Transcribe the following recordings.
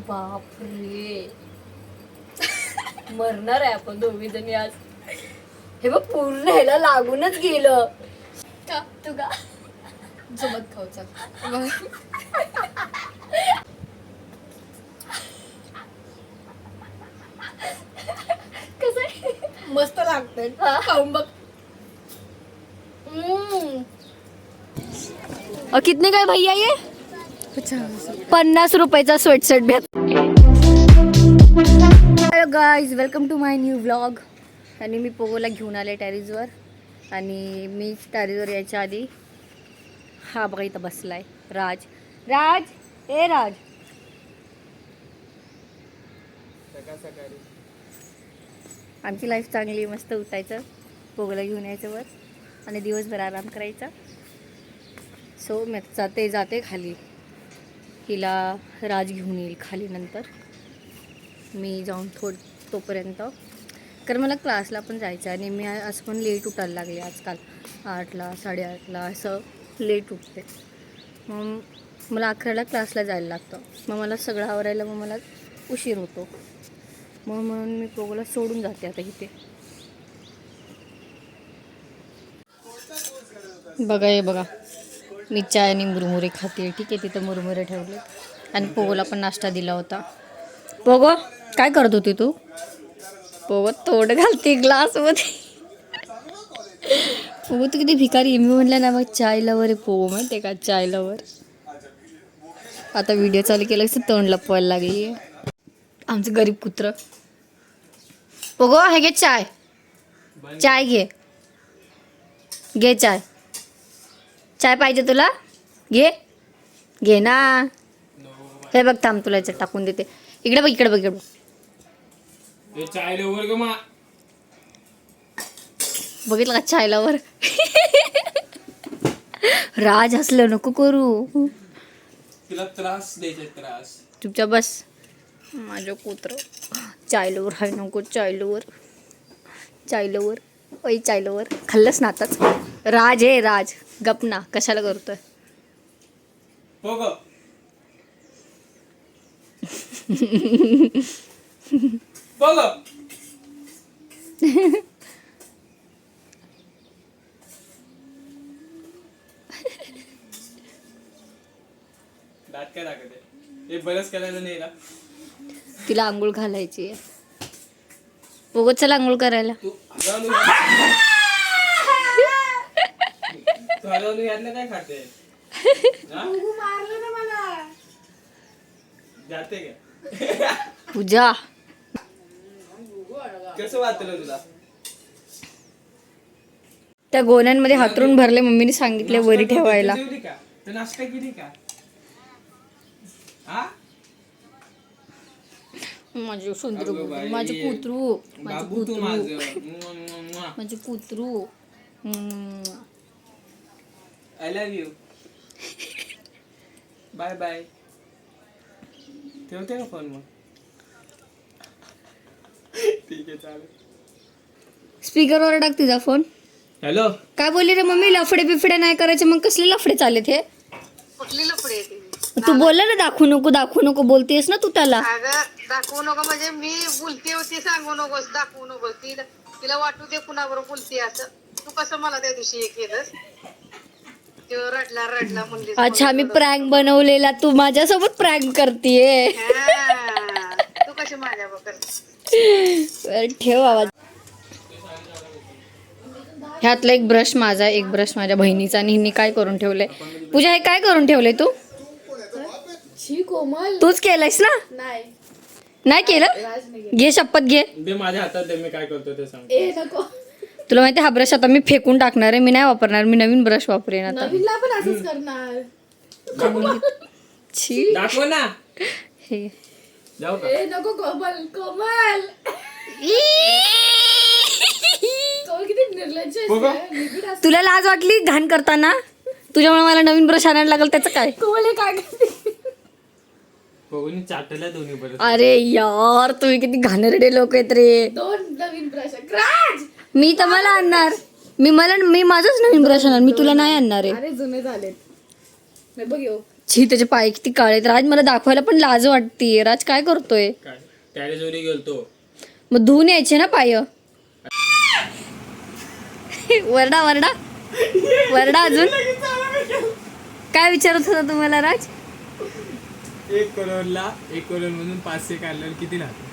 बापरे मरणार आहे आपण दोघी जणी आज. हे बघ पूर्ण ह्याला लागूनच गेलं. तू का सोबत खाऊचा कसं मस्त लागतंय खाऊन बघ. कितने काय भैया ये 50 रुपयाचा स्वेटशर्ट भेट. Hello guys, welcome to my new vlog. आणि मी पोगोला घेऊन आले टेरेसवर. आणि मी टेरेसवर यायच्या आधी हा बघा इथं बसलाय राज. राज ए राज, आमची लाईफ चांगली, मस्त उठायचं, पोगोला घेऊन यायचं वर आणि दिवसभर आराम करायचा. सो मी जाते खाली. हिला राज घेऊन येईल खाली नंतर. मी जाऊन तोपर्यंत, कारण मला क्लासला पण जायचं आणि मी असं पण लेट उठायला लागले आजकाल. 8ला 8:30ला असं लेट उठते. मग मला 11ला क्लासला जायला लागतं. मग मला सगळं आवरायला मग मला उशीर होतो. मग म्हणून मी पोगोला सोडून जाते आता इथे. बघा हे बघा, मी चाय आणि मुरमुरे खाते. ठीक आहे, तिथं मुरमुरे ठेवले आणि पोगोला पण नाश्ता दिला होता. पोगो काय करत होती तू? पोगो तोंड घालते ग्लासमध्ये. पोगो तू किती भिकारी आहे. मी म्हणलं ना मग चाय लवर आहे पोगो, माहिती का चाय लवर. आता व्हिडिओ चालू केला की तोंड लपवायला लागली. आमचं गरीब कुत्रं. पोगो हे घे चाय, चाय घे, घे चाय. चाय पाहिजे तुला? घे घे ना. हे बघ थांब, तुला याच्यात टाकून देते. इकडे बघ, इकडे बघ, इकडे बघ. बघितलं का चायलावर? राज हसलं नको करू. तिला त्रास द्यायचा, त्रास. चुपचाप बस. माझं कुत्र चायलोवर हाय नको. चायलोवर, चायलोवर, ओय चायलोवर. खाल्लंस ना आताच. राज आहे राज, गप ना, कशाला करतोय? पोगो पोगो दात काय दाखवते? हे बरंच करायला नाही ना. तिला आंघोळ घालायची आहे. पोगो चल आंघोळ करायला. तू हलवून यातलं काय खाते? मारलं ना मला. जाते का पूजा? कसं वाटलं तुला? त्या गोण्यांमध्ये हातरून भरले. मम्मीने सांगितले वरी ठेवायला. जेवली का? तू नाश्ता केली का? हा? माझे सुंदर, अगं बाई. माझे कुत्रू, माझे बाबू तू कुत्रू, माझं. माझे कुत्रू. I love you. Bye bye. ठेवते का फोन मग? ठीक आहे, चालेल. स्पीकरवर टाक तुझा फोन. हॅलो. काय बोलली रे मम्मी? लफडे बिफडे नाही करायचे. मग कसले लफडे चालेत हे? कुठली लफडे येते? तू बोलला ना दाखवू नको, दाखवू नको बोलतेस ना तू त्याला. अगं दाखवू नको म्हणजे मी बोलते होती, सांगू नकोस, दाखवू नकोस. तिला वाटू दे कुणाबरोबर बोलते असं. तू कसं मला त्या दिवशी हे केलंस? तो रडला म्हणली. अच्छा, मी प्रँक बनवलेला, तू माझ्यासोबत प्रँक करतीये. तू कशी माझ्याबरोबर? ठेव आवाज. ह्यातला एक ब्रश माझा, एक ब्रश माझ्या बहिणीचा. आणि हिने काय करून ठेवलंय? पूजा हे काय करून ठेवलंय तू? कोमल तूच केलंयस ना? नाही नाही केलं? घे शपथ घे. दे माझ्या हातात दे, मी काय करतो ते सांग. ए नको. तुला माहिती हा ब्रश आता मी फेकून टाकणार आहे. मी नाही वापरणार. मी नवीन ब्रश वापरेन आता. नवीनला पण असंच करणार. छी. दाखव ना. हे जाऊ का? ए नको कोमल, कोमल. कोमल किती निर्लज्ज आहेस बघा. रे. लिपिड असं. तुला लाज वाटली घाण करताना? तुझ्यामुळे मला नवीन ब्रश आणायला लागेल, त्याचं काय? कोमल हे काय करते? बघून चाटल्या दोन्ही परत. अरे यार, तुम्ही किती घाणेरडे लोक आहेत रे. 2 नवीन ब्रश. राज मी तर मला आणणार. मी माझाच नवीन ब्रश आणणार. मी तुला नाही आणणार आहे. अरे जुने झालेत. नाही बघ येऊ छी त्याचे पाय किती काळे आहेत. राज मला दाखवायला पण लाज वाटतीये. राज काय करतोय? काय त्याने जोरी गेलतो. मग धुवून यायचे ना पाय. वरडा वरडा वरडा. अजून काय विचारत होता तुम्हाला राज? 1 करोडला 1 करोड मधून 500 काढल्यावर किती राहते?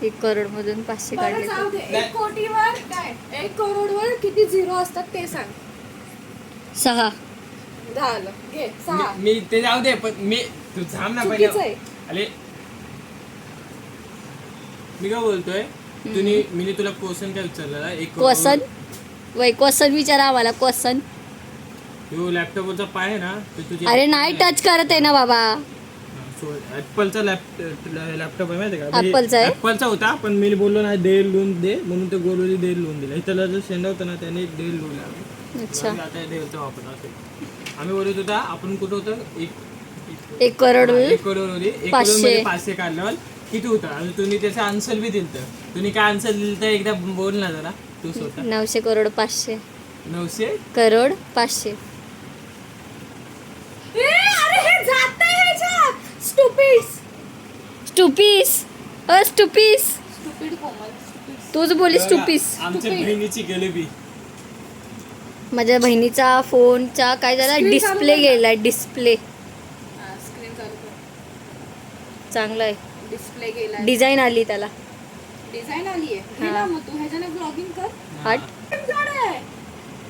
1 करोड मधून 500 बरं काढले जाऊ तर दे. 1 कोटीवर काय 1 करोडवर किती झिरो असतात ते सांग. 6. झालं घे 6. मी ते जाऊ दे पण मी तू थांब ना चुकीचं पहिले. आहे. अरे मी काय बोलतोय मी तुला क्वेश्चन काय विचारलेला? 1 क्वेश्चन वय क्वेश्चन विचारा आम्हाला क्वेश्चन. तो लॅपटॉपवरचा पाय आहे ना ते तुझे अरे नाही टच करत आहे ना बाबा. ऍपलचा लॅपटॉप आहे माहिती का? Appleचा आहे? ऍपलचा होता पण मी बोललो ना दे लोन दे म्हणून ते गोलवली दे लोन दिला. त्याला जो शेंडा होता ना त्याने दे लोन लावला. अच्छा. आता डेलचा वापर असेल. आम्ही बोलत होता आपण कुठं होतं 1 करोड 1 करोड होती. 1 करोड 500. मध्ये 500 काढल्यावर किती होतं? आणि तुम्ही त्याचा आन्सर बी दिलत. तुम्ही काय आन्सर दिलं तर एकदा बोल ना जरा तू स्वतः. 900 करोड 500 900 करोड 500. अरे हे जातंय ह्याच्यात. स्टुपिड्स. स्टुपीस स्टुपिड कोमल. स्टुपिड. तूच बोली स्टुपीस. आमच्या बहिणीची गरिबी. माझ्या बहिणीचा फोनचा काय झाला Screen डिस्प्ले चालू कर. गेला. डिस्प्ले स्क्रीन चालू कर. चांगला आहे. डिस्प्ले गेलाय. डिझाईन आली त्याला. डिझाईन आली आहे. हा. ना मग तू ह्याच्याने ब्लॉगिंग कर. हट. जड आहे.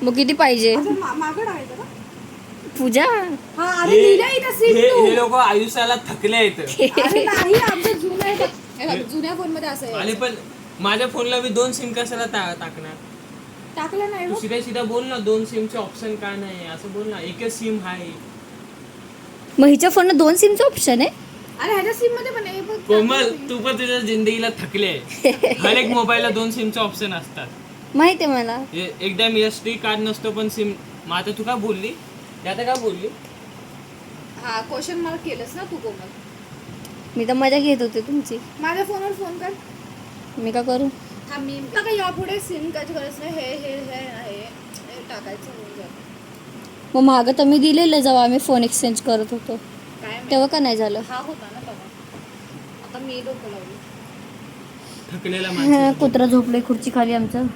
मग किती पाहिजे? अजून मागड आहे जरा. पूजा हा अरे लिहिलंय इथं सीट टू. हे लोक आयुष्याला थकले आहेत. अरे नाही आमचं जुनं आहे बघ. हे बघ, जुन्या फोन मध्ये असं आणि आहे. पण माझ्या फोनला मी 2 सिम कशाला टाकणार? टाकलं नाही तू बघ. सीधा सीधा बोल ना 2 सिमचे ऑप्शन का नाही असं बोल ना. एकच सिम आहे. मग हिच्या फोनला 2 सिमचं ऑप्शन आहे. अरे ह्याच्या सीम मध्ये पण आहे बघ. कोमल तू पण तुझ्या जिंदगीला थकले. हर एक मोबाईलला 2 सिमचे ऑप्शन असतात. माहिती आहे मला. एकदम एसडी कार्ड नसतो पण सिम. मग आता तू काय बोलली? ते आता काय बोलली? हा क्वेश्चन मार्क केलंस ना तू कोमल. मी तर मजा घेत होते तुमची. माझ्या फोनवर फोन कर. मी का करू? हा मी का यापुढे सिम कायची गरज नाही. हे आहे टाकायचं होऊन जातं. मग मागं तर मी दिलेलं जेव्हा आम्ही फोन एक्सचेंज करत होतो काय माहित? तेव्हा का नाही झालं? हा होता ना तेव्हा. आता मी डोकं लावली. थकलेला हा, माणूस. कुत्रा झोपले खुर्ची खाली आमचं.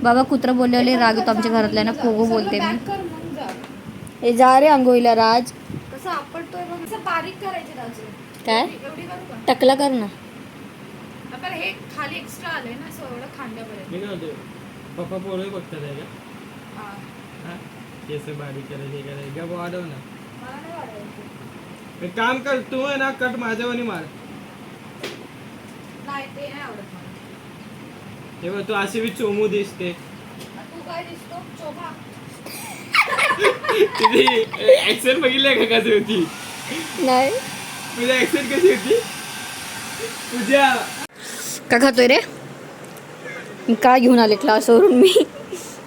बाबा कुत्रा बोललेले राग येतो आमच्या घरातल्या ना. पोगो बोलते मी. बॅक कर मग जा. हे जा रे आंघोळीला राज. कसं आपटतोय बघ. असं बारीक करायचे राजू. काय? एवढी करू का? टकला कर ना. आपण हे खाली एक्स्ट्रा आलंय ना असं एवढं खांद्यापर्यंत. मी काय म्हणतो पप्पा पोरं बघतात आहे का? हा. हा? केस बारीक करायचे करायचे का वाढव ना. मला नाही वाढवायचं. एक काम कर तू आहे ना कट माझ्यावानी मार. नाही ते नाही आवडत मला. हे बघ तू अशी बी चोमू दिसते. तू काय दिसतो चोभा. तुझी ऍक्सेंट बघितलंय का कशी होती? नाही तुझी ऍक्सेंट कशी होती? तुझ्या का खातोय रे? मी काय घेऊन आले क्लासवरून? मी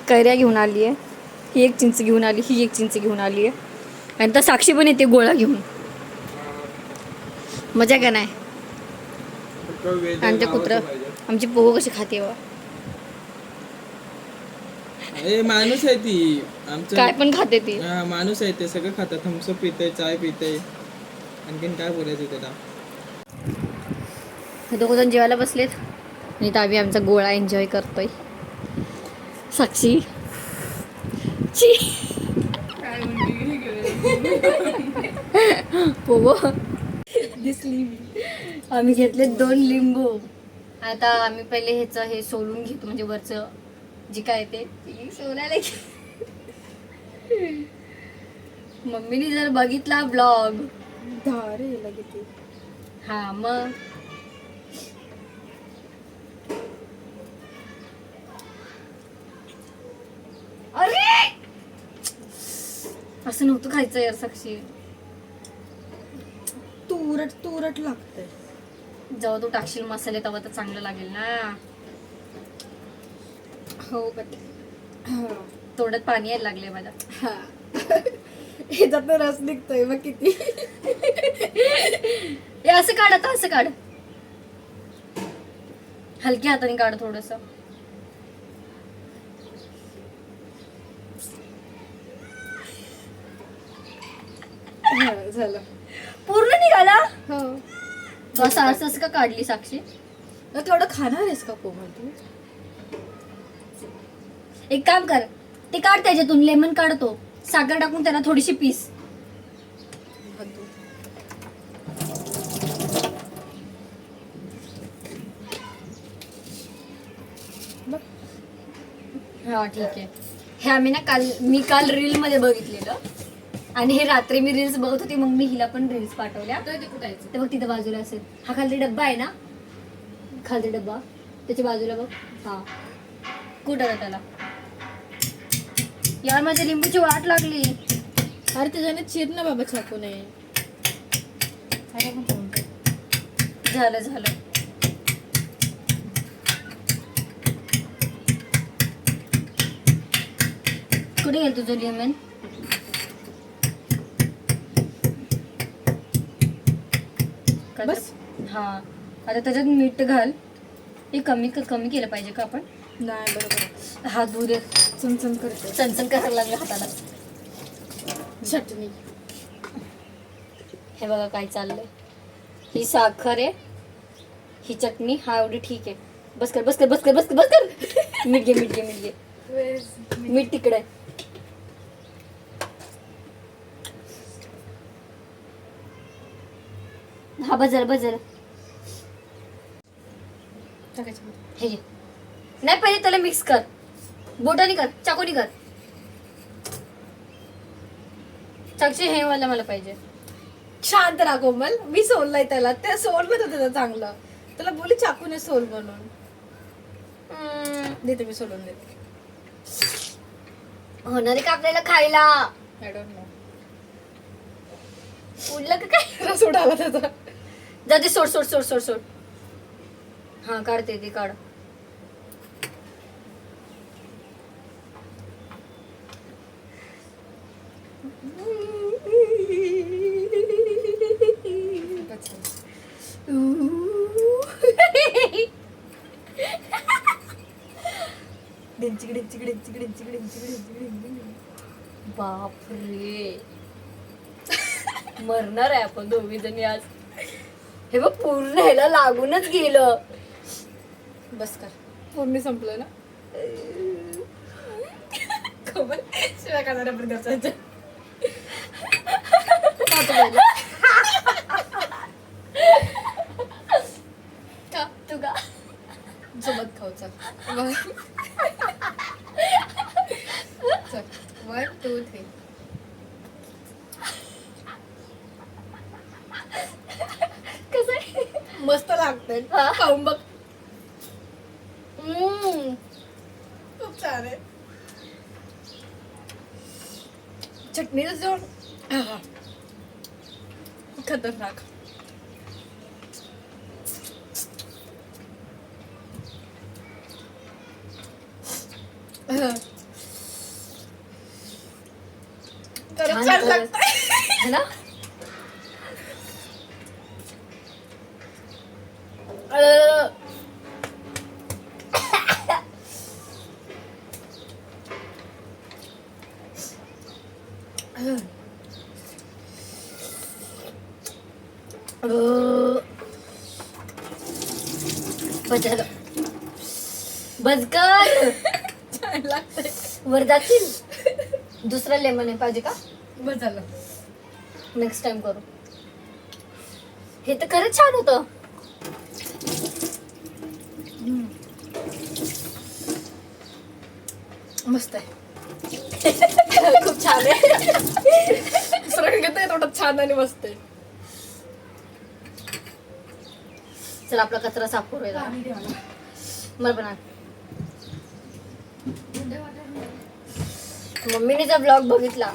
कैऱ्या घेऊन आली आहे. ही एक चिंच घेऊन आली. ही एक चिंच घेऊन आली आहे. आणि तर साक्षी पण येते गोळा घेऊन. मजा का नाही? आमच्या कुत्र आमची पोहो कशी खाते बा. ए माणूस आहे ती आमचं. काय पण खाते ती. हा, माणूस आहे ते सगळं खातात. थम्सअप पिते चाय पिते. आणखीन काय बोलायचं त्याला? दोघं जण जेवायला बसलेत आणि तर आम्ही आमचा गोळा एन्जॉय करतोय. साक्षी ची पोगो दिसली. आम्ही घेतले 2 लिंबू. आता आम्ही पहिले ह्याचं हे सोलून घेतो म्हणजे वरचं जी काय ते सोलायला मम्मीने जर बघितला ब्लॉग धारे लगेच. हा मग अरे असं नव्हतं खायचं यार साक्षी. तुरट लागतंय. जेव्हा तू टाकशील मसाले तेव्हा तर चांगलं लागेल ना. हो बट तोंडात पाणी यायला लागले माझ्या. हा ह्याच्यात रस निघतोय मग किती. हे असं काढ आता असं काढ. हलक्या हाताने काढ थोडस. झालं. पूर्ण निघाला. हो. तू असं का काढली साक्षी? थोडं खाणार आहेस का कोमल तू? एक काम कर, ते काढ त्याच्यातून, लेमन काढतो, साखर टाकून त्याला थोडीशी पीस. हा ठीक आहे. हे आम्ही ना मी काल रील मध्ये बघितलेलं आणि हे रात्री मी रील्स बघत होती, मग मी हिला पण रील्स पाठवल्या. ते बघ तिथं बाजूला असेल, हा खालती डब्बा आहे ना, खालती डब्बा त्याच्या बाजूला बघ. हा कुठं आहे त्याला? यार माझ्या लिंबूची वाट लागली. अरे त्याच्याने चिर ना बाबा चाकू नाही. झालं झालं. कुठे गेल तुझं लेमन? बस. हा आता त्याच्यात मीठ घाल. हे कमी केलं पाहिजे का आपण? नाही बरोबर. हा दूध चमचम करते. चणचण करायला लागलं हाताला. चटणी. हे बघा काय चाललंय. ही साखर आहे, ही चटणी. हा एवढी ठीक आहे. बस कर बस कर बस कर बस कर बस कर. मीठ घे मीठ घे मीठ घे. मीठ तिकडे. हा बस झालं. हे घे. नाही पहिले त्याला मिक्स कर, बोटाने कर, चाकूनी कर. साक्षी हे मला पाहिजे. शांत राहा कोमल, मी सोललाय त्याला. त्या सोललं होतं त्याचं चांगलं. त्याला बोली चाकूने सोल म्हणून. देते मी सोलून देते. होणार आहे का आपल्याला खायला? I don't know. उडलं का काय? रस उडाला त्याचा. जाते सोड. हा काढते ते काढ. बापरे, मरणार आहे आपण दोघी जणी आज. हे बघ पूर्ण ह्याला लागूनच गेलं. बस कर. पूर्ण संपलं ना. कोमल शिवाय खाणाऱ्या प्रकारचा. तू का सोबत खाऊ. चल 1 2 3. कसं आहे? मस्त लागतंय. हा. खाऊन बघ. खूप छान आहे. चटणीचा जोड खतरनाक. छान लागतंय. है ना? बजकर छान लागतंय. वर जातील. दुसरा लेमन आहे पाहिजे का? बस झालं. नेक्स्ट टाइम करू. हे तर खरंच छान होतं. मस्त आहे. खूप छान आहे. दुसरं घेत आहे थोडं छान आणि मस्त आहे. चल आपला कचरा साफ करूया. मला पण आण. मम्मीने जर ब्लॉग बघितला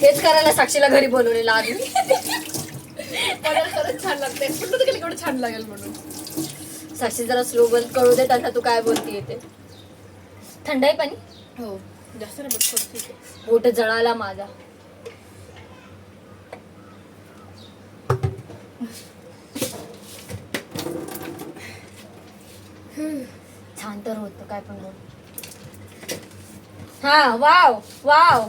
हेच करायला साक्षीला घरी बोलवलेलं आधी. मला खरंच छान लागतंय. पण तुला केवढं छान लागेल म्हणून. साक्षी जरा स्लो बोल, कळू दे त्यांना तू काय बोलते ते. थंड आहे पाणी? हो जास्त नाही बघ थोडं ठीक आहे. बोट जळाला माझा. छान तर होतं काय पण बोल. हा वाव वाव,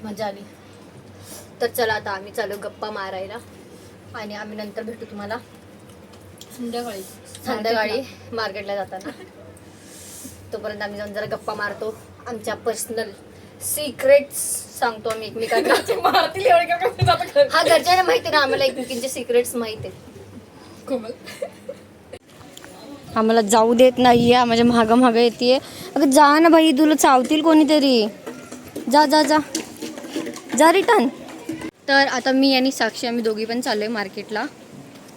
मजा आली. तर चला आता आम्ही चालू गप्पा मारायला आणि आम्ही नंतर भेटू तुम्हाला संध्याकाळी मार्केटला जाताना. तोपर्यंत आम्ही जाऊन जरा गप्पा मारतो, आमच्या पर्सनल सिक्रेट्स सांगतो आम्ही एकमेकांना. हा घरच्यांना माहिती ना, आम्हाला एकमेकींचे सिक्रेट्स माहित आहेत. आम्हाला जाऊ देत नाहीये, माझ्या मागं येते. अगं जा ना बाई, तुला चावतील कोणीतरी. जा जा जा जा रिटर्न. तर आता मी आणि साक्षी आम्ही दोघी पण चाललो आहे मार्केटला,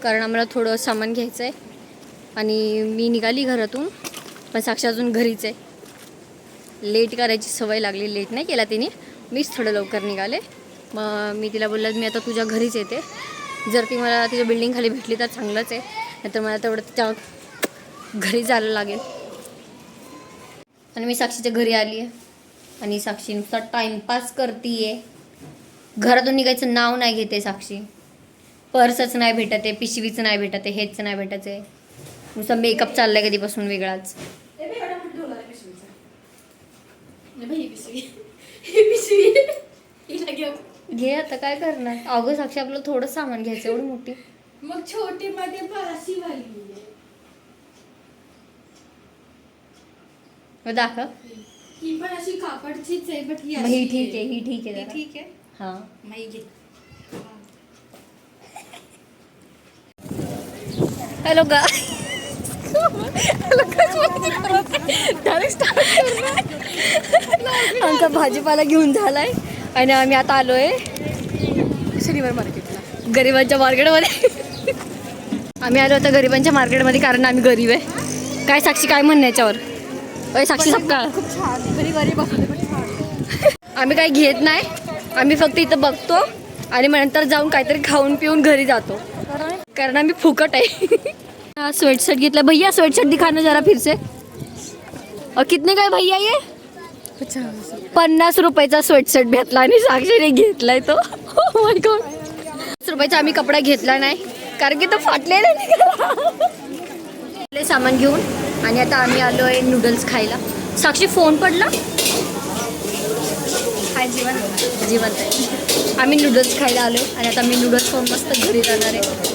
कारण आम्हाला थोडं सामान घ्यायचं आहे. आणि मी निघाली घरातून, पण साक्षी अजून घरीच आहे. लेट करायची सवय लागली, लेट नाही केला तिने, मीच थोडं लवकर निघाले. मग मी तिला बोललं मी आता तुझ्या घरीच येते, जर ती मला तिच्या बिल्डिंग खाली भेटली तर चांगलंच आहे, नाहीतर मला तेवढं तिच्या घरी जायला लागेल. आणि मी साक्षीच्या घरी आली आहे आणि साक्षी नुसता टाईमपास करते. घरातून निघायचं नाव नाही घेते साक्षी. पर्सच नाही भेटत आहे, पिशवीचं नाही भेटत आहे, हेच नाही भेटत आहे. नुसता मेकअप चाललाय कधीपासून वेगळाच. घे आता, काय करणार. अगं साक्षी आपल्याला थोडं सामान घ्यायचं, एवढी मोठी. मग छोटी मध्ये बाराशी वाली मग दाखव. ही पण अशी कापडचीच आहे, बट ही मग ही ठीक आहे, ही ठीक आहे जरा. ठीक आहे. हां नाही घे. हॅलो गा आमचा भाजीपाला घेऊन झालाय आणि आम्ही आता आलोय शनिवार मार्केटला, गरिबांच्या मार्केटमध्ये. आम्ही आलो आता गरिबांच्या मार्केटमध्ये, कारण आम्ही गरीब आहे. काय साक्षी काय म्हणणं याच्यावर? अय साक्षी सपकाळ. खूप छान आहे, घरी गरीब असले पण छान. आम्ही काही घेत नाही, आम्ही फक्त इथं बघतो आणि मग नंतर जाऊन काहीतरी खाऊन पिऊन घरी जातो, कारण आम्ही फुकट आहे. हा स्वेटशर्ट घेतला भैया, स्वेटशर्ट दिखाना जरा फिर से. और कितने काय भैया ये? 50 रुपयाचा स्वेटशर्ट घेतला आणि साक्षीने घेतलाय तो. माय गॉड, 50 रुपयाचा आम्ही कपडा घेतला नाही, कारण की तो फाटलेला नाही. सामान घेऊन आणि आता आम्ही आलो आहे नूडल्स खायला. साक्षी फोन पडला. हाय जीवन, जीवन. आम्ही नूडल्स खायला आलो आणि आता मी नूडल्स खाऊन मस्त घरी जाणार आहे.